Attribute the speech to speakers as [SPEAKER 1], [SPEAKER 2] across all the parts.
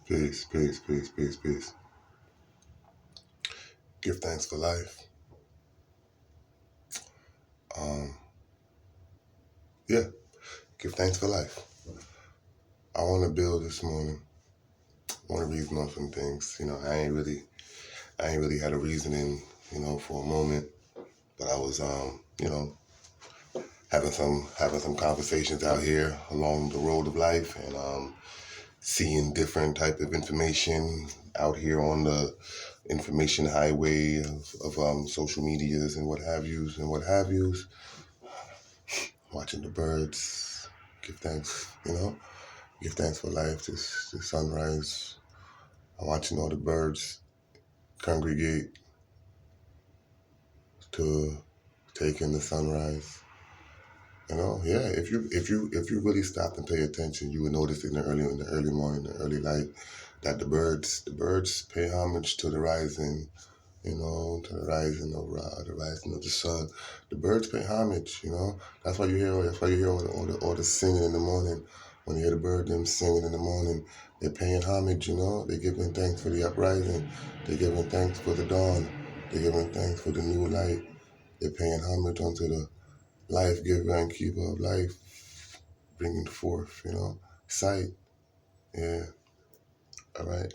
[SPEAKER 1] Peace, peace, peace, peace, peace. Give thanks for life. Um, yeah, give thanks for life. I want to build this morning. I want to reason on some things. I ain't really had a reasoning, for a moment. But I was, having some conversations out here along the road of life, and seeing different type of information out here on the information highway of social medias and what have yous. Watching the birds, give thanks, give thanks for life, this sunrise. I'm watching all the birds congregate to take in the sunrise. Yeah. If you really stop and pay attention, you would notice in the early morning, the early light, that the birds pay homage to the rising, to the rising of the sun. The birds pay homage. That's why you hear all the singing in the morning. When you hear the bird them singing in the morning, they're paying homage. They're giving thanks for the uprising. They're giving thanks for the dawn. They're giving thanks for the new light. They're paying homage unto the life giver and keeper of life, bringing forth, sight. Yeah, all right.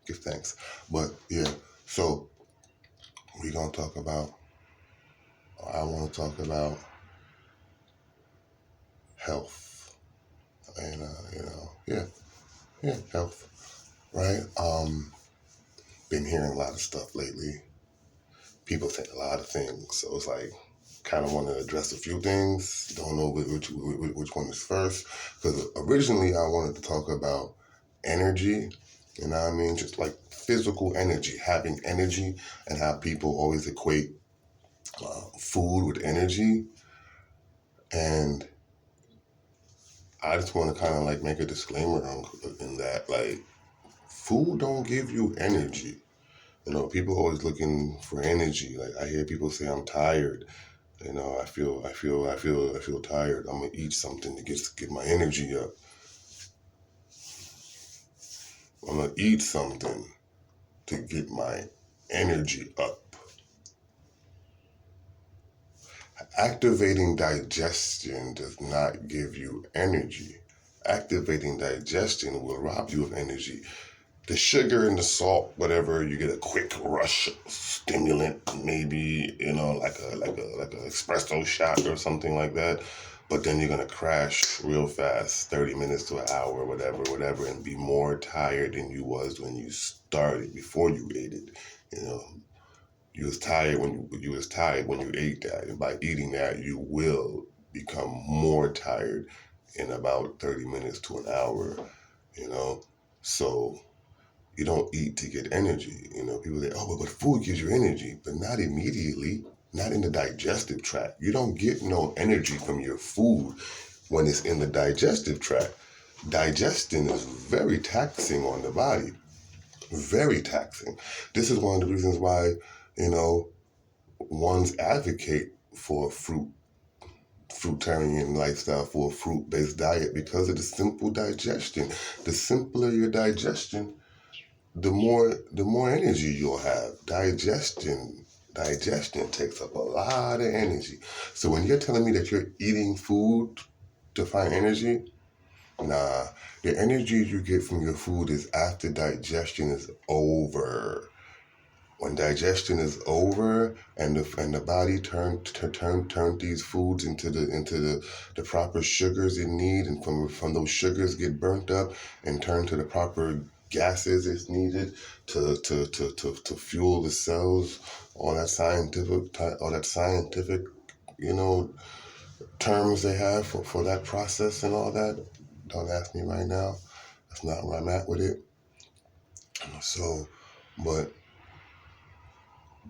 [SPEAKER 1] Give thanks. But yeah, so we're gonna talk about. I want to talk about health, and yeah, health, right? Been hearing a lot of stuff lately. People say a lot of things, so it's like kind of want to address a few things. Don't know which one is first, because originally I wanted to talk about energy. You know what I mean? Just like physical energy, having energy, and how people always equate food with energy. And I just want to kind of like make a disclaimer in that, like, food don't give you energy. People always looking for energy. Like, I hear people say, I'm tired. I feel tired. I'm gonna eat something to get my energy up. I'm gonna eat something to get my energy up. Activating digestion does not give you energy. Activating digestion will rob you of energy. The sugar and the salt, whatever, you get a quick rush stimulant, maybe, like a espresso shot or something like that. But then you're gonna crash real fast, 30 minutes to an hour, whatever, and be more tired than you was when you started, before you ate it. You know, you was tired when you ate that, and by eating that, you will become more tired in about 30 minutes to an hour. You know, so you don't eat to get energy. People say, oh, but food gives you energy, but not immediately, not in the digestive tract. You don't get no energy from your food when it's in the digestive tract. Digestion is very taxing on the body, very taxing. This is one of the reasons why, ones advocate for fruitarian lifestyle, for a fruit-based diet, because of the simple digestion. The simpler your digestion, the more energy you'll have. Digestion takes up a lot of energy. So when you're telling me that you're eating food to find energy, nah. The energy you get from your food is after digestion is over. When digestion is over, and the body turn these foods into the proper sugars it need, and from those sugars get burnt up and turn to the proper gases it's needed to fuel the cells. All that scientific terms they have for that process and all that. Don't ask me right now. That's not where I'm at with it. So, but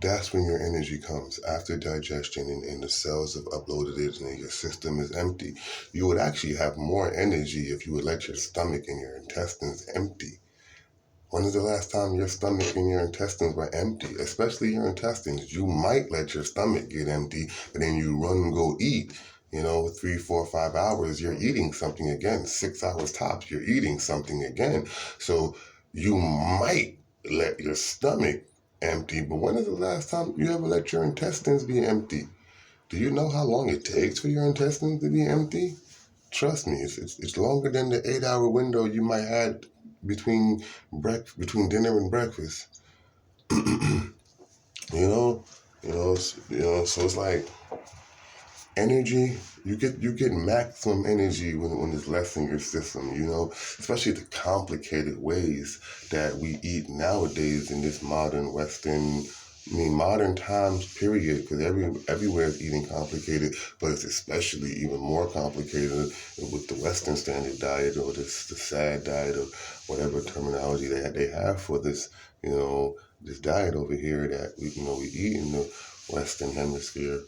[SPEAKER 1] that's when your energy comes, after digestion, and the cells have uploaded it and your system is empty. You would actually have more energy if you would let your stomach and your intestines empty. When is the last time your stomach and your intestines were empty? Especially your intestines. You might let your stomach get empty, but then you run and go eat. 3, 4, 5 hours, you're eating something again. 6 hours tops, you're eating something again. So You might let your stomach empty, but when is the last time you ever let your intestines be empty? Do you know how long it takes for your intestines to be empty? Trust me, it's longer than the 8 hour window you might have between dinner and breakfast. You know, so it's like energy. You get maximum energy when it's less in your system. Especially the complicated ways that we eat nowadays in this modern Western. I mean, modern times, period, because everywhere is eating complicated, but it's especially even more complicated with the Western standard diet or the sad diet or whatever terminology they have for this, this diet over here that we eat in the Western Hemisphere.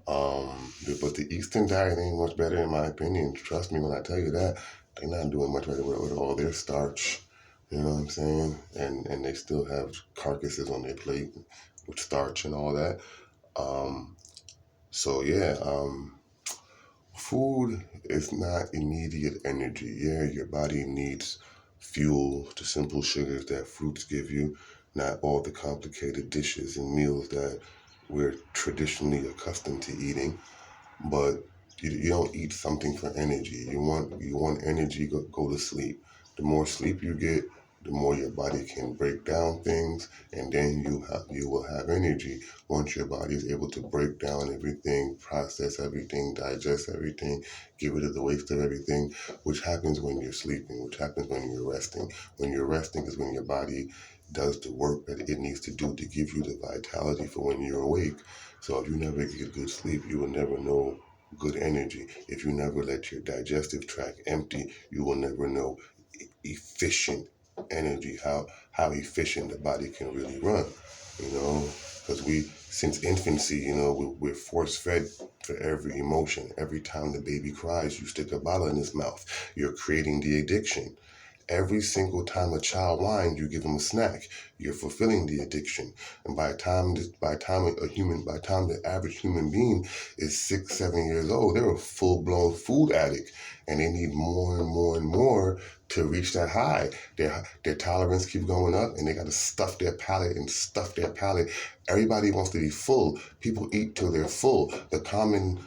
[SPEAKER 1] But the Eastern diet ain't much better in my opinion. Trust me when I tell you that. They're not doing much better with all their starch. You know what I'm saying? And they still have carcasses on their plate with starch and all that. Um, so yeah, food is not immediate energy. Yeah, your body needs fuel, the simple sugars that fruits give you, not all the complicated dishes and meals that we're traditionally accustomed to eating. But you don't eat something for energy. You want energy. Go to sleep. The more sleep you get, the more your body can break down things, and then you will have energy. Once your body is able to break down everything, process everything, digest everything, get rid of the waste of everything, which happens when you're sleeping, which happens when you're resting. When you're resting is when your body does the work that it needs to do to give you the vitality for when you're awake. So if you never get good sleep, you will never know good energy. If you never let your digestive tract empty, you will never know efficient energy, how efficient the body can really run. Because since infancy, we're force fed for every emotion. Every time the baby cries, you stick a bottle in his mouth. You're creating the addiction. Every single time a child whines, you give them a snack. You're fulfilling the addiction. And by the time the average human being is 6, 7 years old, they're a full blown food addict, and they need more and more and more to reach that high. Their tolerance keeps going up, and they got to stuff their palate and stuff their palate. Everybody wants to be full. People eat till they're full. The common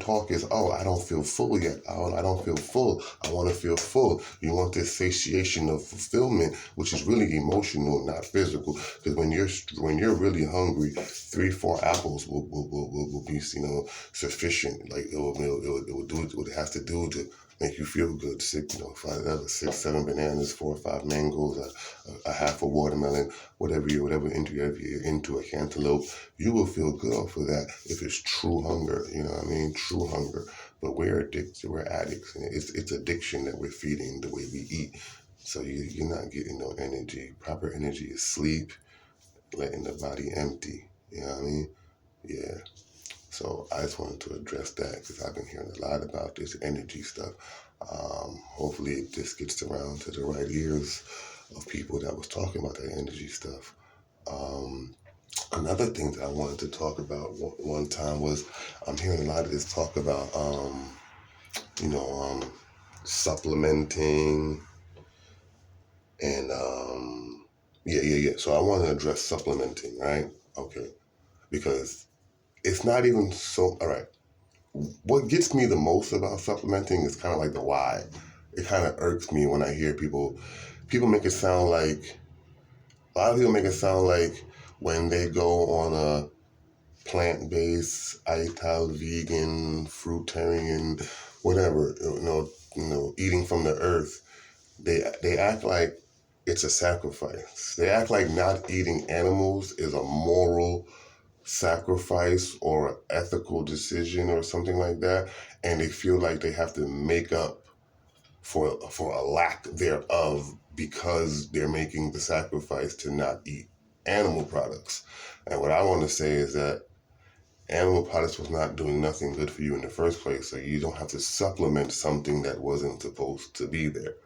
[SPEAKER 1] talk is, "Oh, I don't feel full yet. Oh, I don't feel full. I want to feel full." You want this satiation of fulfillment, which is really emotional, not physical. Because when you're really hungry, 3, 4 apples will be sufficient. Like it will do what it has to do to make you feel good. 6, 7 bananas, 4 or 5 mangoes, a half a watermelon, whatever you're into, a cantaloupe, you will feel good for that if it's true hunger. You know what I mean? True hunger. But we're addicted. We're addicts. And it's addiction that we're feeding the way we eat. So you're not getting no energy. Proper energy is sleep, letting the body empty. You know what I mean? Yeah. So I just wanted to address that because I've been hearing a lot about this energy stuff. Hopefully this gets around to the right ears of people that was talking about that energy stuff. Um, Another thing that I wanted to talk about one time was I'm hearing a lot of this talk about, you know, supplementing and, yeah. So I want to address supplementing, right? Okay. Because it's not even so, all right. What gets me the most about supplementing is kind of like the why. It kind of irks me when I hear people make it sound like, a lot of people make it sound like when they go on a plant-based, ital, vegan, fruitarian, whatever, eating from the earth, they act like it's a sacrifice. They act like not eating animals is a moral sacrifice or an ethical decision or something like that, and they feel like they have to make up for a lack thereof because they're making the sacrifice to not eat animal products. And what I want to say is that animal products was not doing nothing good for you in the first place, so you don't have to supplement something that wasn't supposed to be there.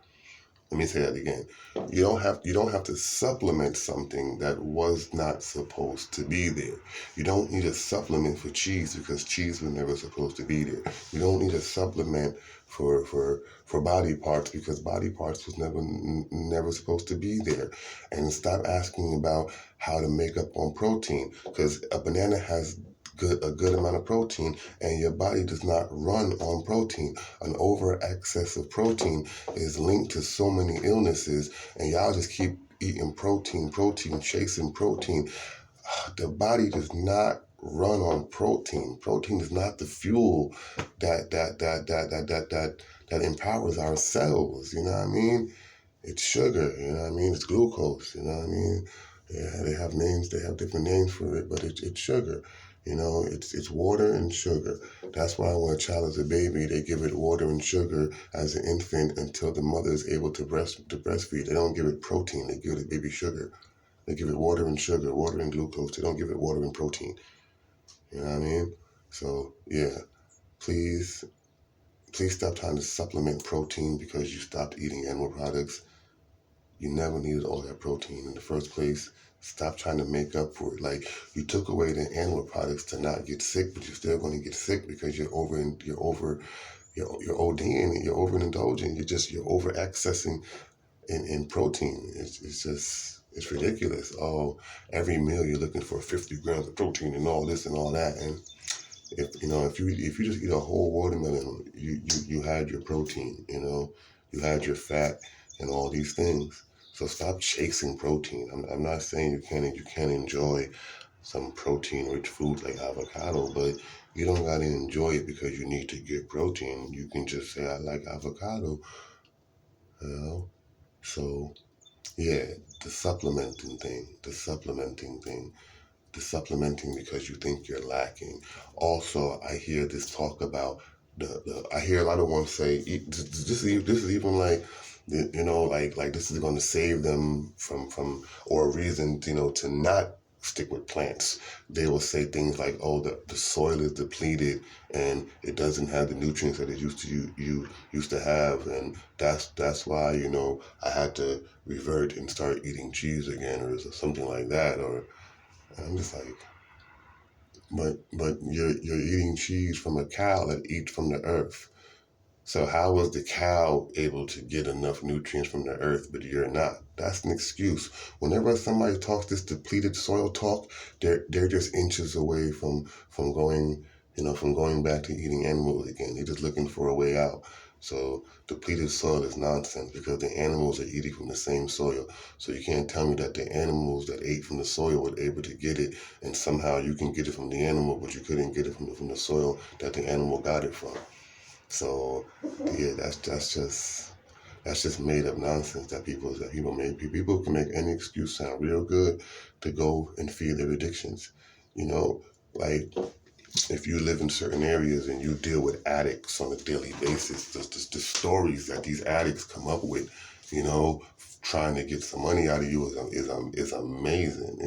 [SPEAKER 1] Let me say that again. You don't have to supplement something that was not supposed to be there. You don't need a supplement for cheese because cheese was never supposed to be there. You don't need a supplement for body parts because body parts was never supposed to be there. And stop asking about how to make up on protein because a banana has a good amount of protein and your body does not run on protein. An over excess of protein is linked to so many illnesses, and y'all just keep eating protein, chasing protein. The body does not run on protein. Protein is not the fuel that empowers our cells. You know what I mean? It's sugar. You know what I mean? It's glucose. You know what I mean? Yeah, they have names. They have different names for it, but it's sugar. You know, it's water and sugar. That's why when a child is a baby, they give it water and sugar as an infant until the mother is able to breastfeed. They don't give it protein. They give it baby sugar. They give it water and sugar, water and glucose. They don't give it water and protein. You know what I mean? So yeah, please, please stop trying to supplement protein because you stopped eating animal products. You never needed all that protein in the first place. Stop trying to make up for it. Like you took away the animal products to not get sick, but you're still going to get sick because you're ODing, you're overindulging, you're over accessing in protein. It's just it's ridiculous. Oh, every meal you're looking for 50 grams of protein and all this and all that. And if you just eat a whole watermelon, you had your protein. You had your fat and all these things. So stop chasing protein. I'm not saying you can't enjoy some protein rich foods like avocado, but you don't gotta enjoy it because you need to get protein. You can just say I like avocado, you know. So yeah, the supplementing because you think you're lacking. Also, I hear this talk about I hear a lot of ones say this is even like like this is going to save them from or a reason to not stick with plants. They will say things like, oh, the soil is depleted and it doesn't have the nutrients that it used to have, and that's why I had to revert and start eating cheese again or something like that. Or I'm just like, but you're eating cheese from a cow that eats from the earth. So how was the cow able to get enough nutrients from the earth, but you're not? That's an excuse. Whenever somebody talks this depleted soil talk, they're just inches away from going, from going back to eating animals again. They're just looking for a way out. So depleted soil is nonsense because the animals are eating from the same soil. So you can't tell me that the animals that ate from the soil were able to get it, and somehow you can get it from the animal, but you couldn't get it from the soil that the animal got it from. So yeah, that's just made up nonsense that people make. People can make any excuse sound real good to go and feed their addictions. You know, like if you live in certain areas and you deal with addicts on a daily basis, the stories that these addicts come up with, trying to get some money out of you is amazing.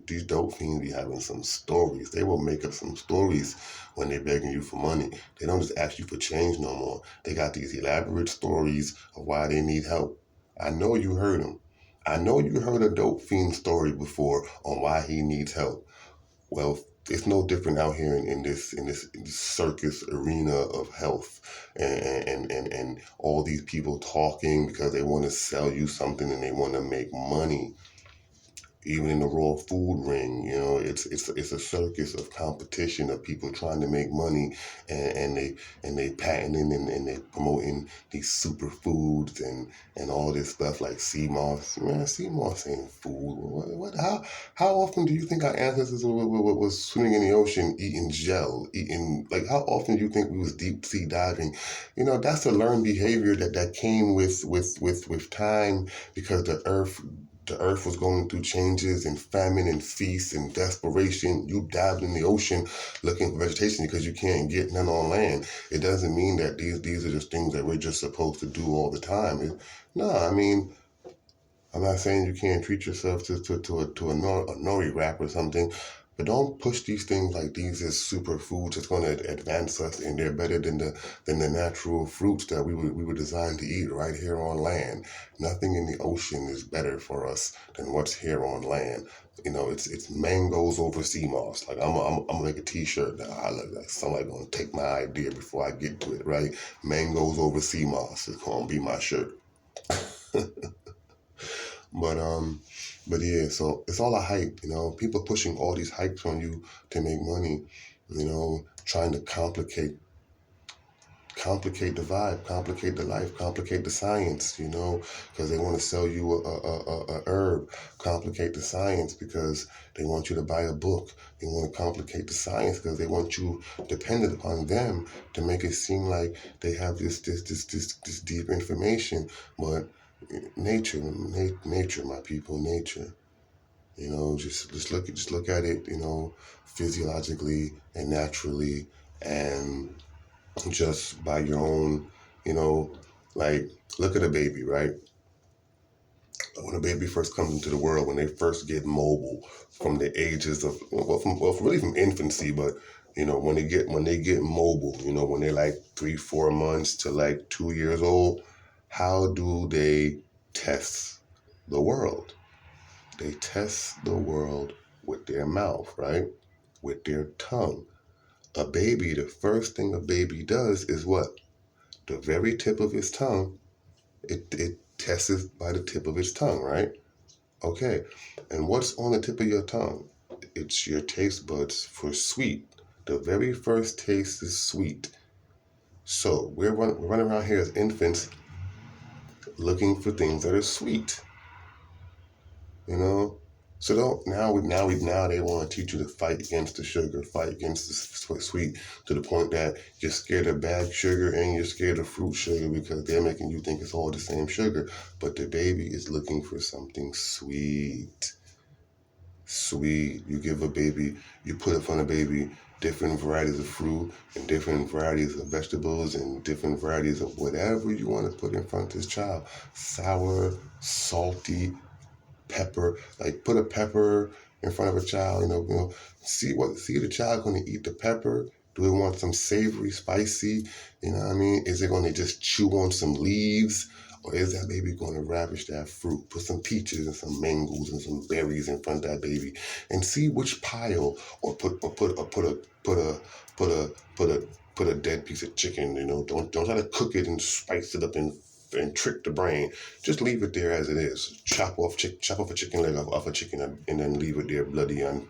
[SPEAKER 1] These dope fiends be having some stories. They will make up some stories when they're begging you for money. They don't just ask you for change no more. They got these elaborate stories of why they need help. I know you heard them. I know you heard a dope fiend story before on why he needs help. Well, it's no different out here in this circus arena of health and all these people talking because they want to sell you something and they want to make money. Even in the raw food ring, it's a circus of competition of people trying to make money, and they patenting and they promoting these superfoods and all this stuff like sea moss. Man, sea moss ain't food. What? How often do you think our ancestors was swimming in the ocean eating gel, eating like how often do you think we was deep sea diving? That's a learned behavior that came with time because the earth was going through changes and famine and feast and desperation. You dived in the ocean looking for vegetation because you can't get none on land. It doesn't mean that these are just things that we're just supposed to do all the time. No, I mean, I'm not saying you can't treat yourself to a nori wrap or something, But don't push these things like these as superfoods that's going to advance us, and they're better than the natural fruits that we were designed to eat right here on land. Nothing in the ocean is better for us than what's here on land. It's mangoes over sea moss. Like I'm gonna make a T-shirt now. I look like somebody gonna take my idea before I get to it, right? Mangoes over sea moss is gonna be my shirt. But yeah, so it's all a hype, people pushing all these hypes on you to make money, trying to complicate the vibe, complicate the life, complicate the science, because they want to sell you a herb, complicate the science because they want you to buy a book. They want to complicate the science because they want you dependent upon them to make it seem like they have this deep information. But nature, my people, nature. Just look at it, physiologically and naturally, and just by your own, like look at a baby, right? When a baby first comes into the world, when they first get mobile, from the ages of really from infancy, but when they get mobile, when they're like 3-4 months to like 2 years old, how do they test the world? They test the world with their mouth, right? With their tongue. A baby, the first thing a baby does is what? The very tip of its tongue, it tests by the tip of its tongue, right? Okay. And what's on the tip of your tongue? It's your taste buds for sweet. The very first taste is sweet. So we're running around here as infants looking for things that are sweet. You know, so don't now they want to teach you to fight against the sugar, fight against the sweet, to the point that you're scared of bag sugar and you're scared of fruit sugar because they're making you think it's all the same sugar. But the baby is looking for something sweet. Sweet. You put in front of baby different varieties of fruit and different varieties of vegetables and different varieties of whatever you want to put in front of this child. Sour, salty, pepper. Like put a pepper in front of a child, see if the child going to eat the pepper. Do they want some savory, spicy? You know what I mean? Is it going to just chew on some leaves? Or is that baby going to ravish that fruit? Put some peaches and some mangoes and some berries in front of that baby, and see which pile. Or put a dead piece of chicken. Don't try to cook it and spice it up and trick the brain. Just leave it there as it is. Chop off a chicken leg off a chicken and then leave it there bloody on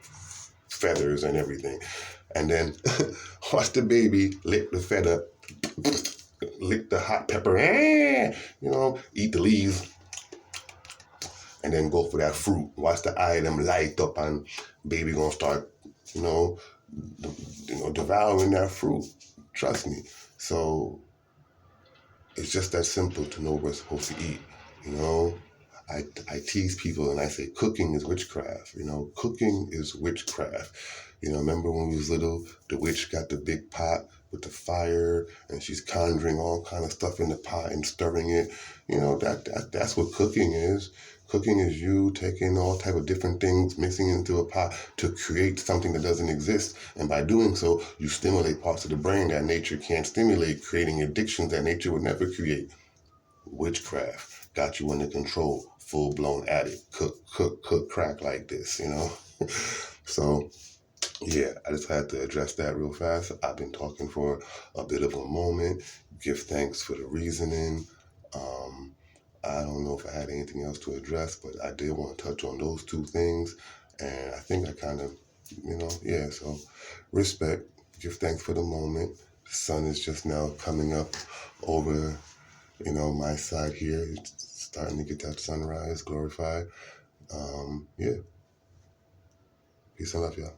[SPEAKER 1] feathers and everything. And then watch the baby lick the feather, lick the hot pepper, eat the leaves, and then go for that fruit. Watch the eye of them light up, and baby gonna start, devouring that fruit. Trust me. So it's just that simple to know what we're supposed to eat. I tease people and I say cooking is witchcraft. Cooking is witchcraft. Remember when we was little, the witch got the big pot with the fire and she's conjuring all kind of stuff in the pot and stirring it. That's what cooking is. Cooking is you taking all type of different things, mixing into a pot to create something that doesn't exist. And by doing so, you stimulate parts of the brain that nature can't stimulate, creating addictions that nature would never create. Witchcraft got you under control, full-blown addict, cook crack like this, So, yeah, I just had to address that real fast. I've been talking for a bit of a moment. Give thanks for the reasoning. I don't know if I had anything else to address, but I did want to touch on those two things. And I think I kind of, so respect, give thanks for the moment. The sun is just now coming up over, my side here. It's starting to get that sunrise glorified. Yeah. Peace and love, y'all.